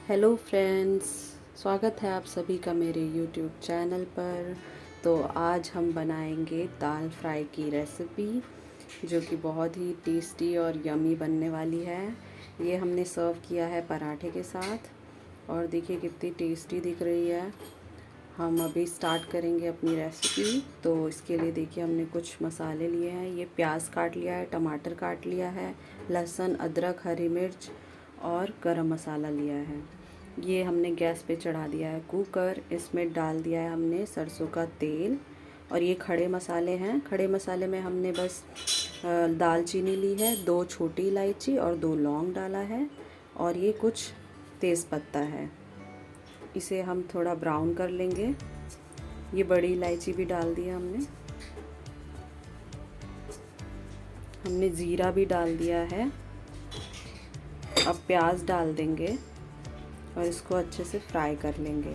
Hello friends, स्वागत है आप सभी का मेरे यूट्यूब चैनल पर। तो आज हम बनाएंगे दाल फ्राई की रेसिपी, जो कि बहुत ही टेस्टी और यमी बनने वाली है। ये हमने सर्व किया है पराठे के साथ और देखिए कितनी टेस्टी दिख रही है। हम अभी स्टार्ट करेंगे अपनी रेसिपी। तो इसके लिए देखिए हमने कुछ मसाले लिए हैं। ये प्याज काट लिया है, टमाटर काट लिया है, लहसुन, अदरक, हरी मिर्च और गरम मसाला लिया है। ये हमने गैस पे चढ़ा दिया है कुकर। इसमें डाल दिया है हमने सरसों का तेल और ये खड़े मसाले हैं। खड़े मसाले में हमने बस दालचीनी ली है, 2 छोटी इलायची और 2 लौंग डाला है और ये कुछ तेज़पत्ता है। इसे हम थोड़ा ब्राउन कर लेंगे। ये बड़ी इलायची भी डाल दिया हमने ज़ीरा भी डाल दिया है। अब प्याज डाल देंगे और इसको अच्छे से फ्राई कर लेंगे।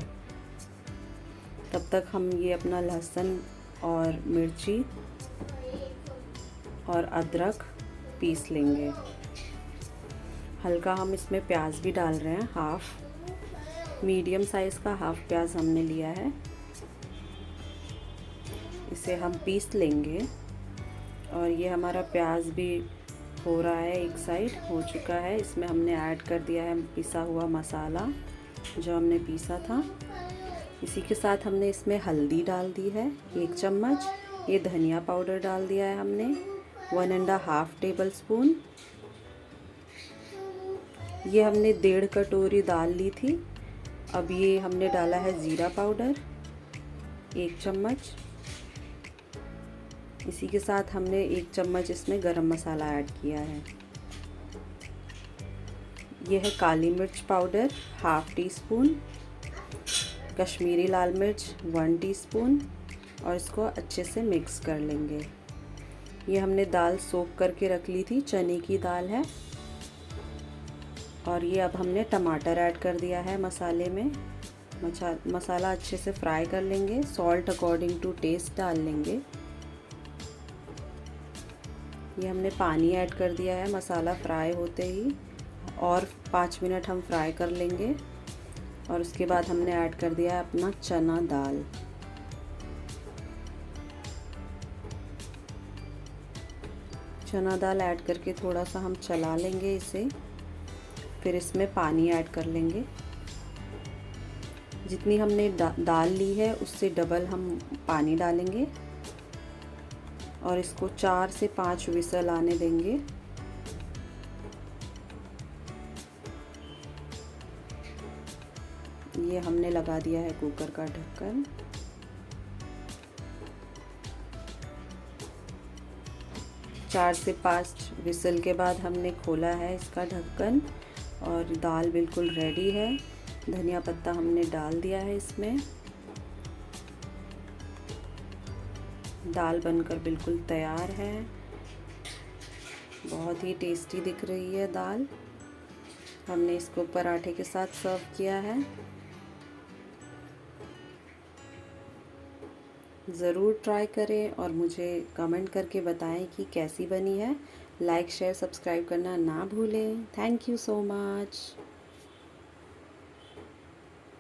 तब तक हम ये अपना लहसुन और मिर्ची और अदरक पीस लेंगे। हल्का हम इसमें प्याज भी डाल रहे हैं, हाफ मीडियम साइज़ का हाफ प्याज हमने लिया है। इसे हम पीस लेंगे और ये हमारा प्याज भी हो रहा है, एक साइड हो चुका है। इसमें हमने ऐड कर दिया है पिसा हुआ मसाला जो हमने पीसा था। इसी के साथ हमने इसमें हल्दी डाल दी है 1 चम्मच। ये धनिया पाउडर डाल दिया है हमने 1.5 टेबल स्पून। ये हमने 1.5 कटोरी दाल ली थी। अब ये हमने डाला है ज़ीरा पाउडर 1 चम्मच। इसी के साथ हमने 1 चम्मच इसमें गरम मसाला ऐड किया है। यह है काली मिर्च powder half teaspoon, Kashmiri लाल मिर्च 1 टीस्पून और इसको अच्छे से मिक्स कर लेंगे। ये हमने दाल सोक करके रख ली थी, चने की दाल है। और ये अब हमने टमाटर ऐड कर दिया है मसाले में। मसाला अच्छे से फ्राई कर लेंगे। सॉल्ट अकॉर्डिंग टू टेस्ट डाल लेंगे। ये हमने पानी ऐड कर दिया है मसाला फ्राई होते ही, और 5 मिनट हम फ्राई कर लेंगे। और उसके बाद हमने ऐड कर दिया है अपना चना दाल। चना दाल ऐड करके थोड़ा सा हम चला लेंगे इसे। फिर इसमें पानी ऐड कर लेंगे। जितनी हमने दाल ली है उससे डबल हम पानी डालेंगे और इसको 4 से 5 विसल आने देंगे। ये हमने लगा दिया है कुकर का ढक्कन। चार से 5 विसल के बाद हमने खोला है इसका ढक्कन और दाल बिल्कुल रेडी है। धनिया पत्ता हमने डाल दिया है इसमें। दाल बनकर बिल्कुल तैयार है। बहुत ही टेस्टी दिख रही है दाल। हमने इसको पराठे के साथ सर्व किया है। ज़रूर ट्राई करें और मुझे कमेंट करके बताएं कि कैसी बनी है। लाइक, शेयर, सब्सक्राइब करना ना भूलें। Thank you so much.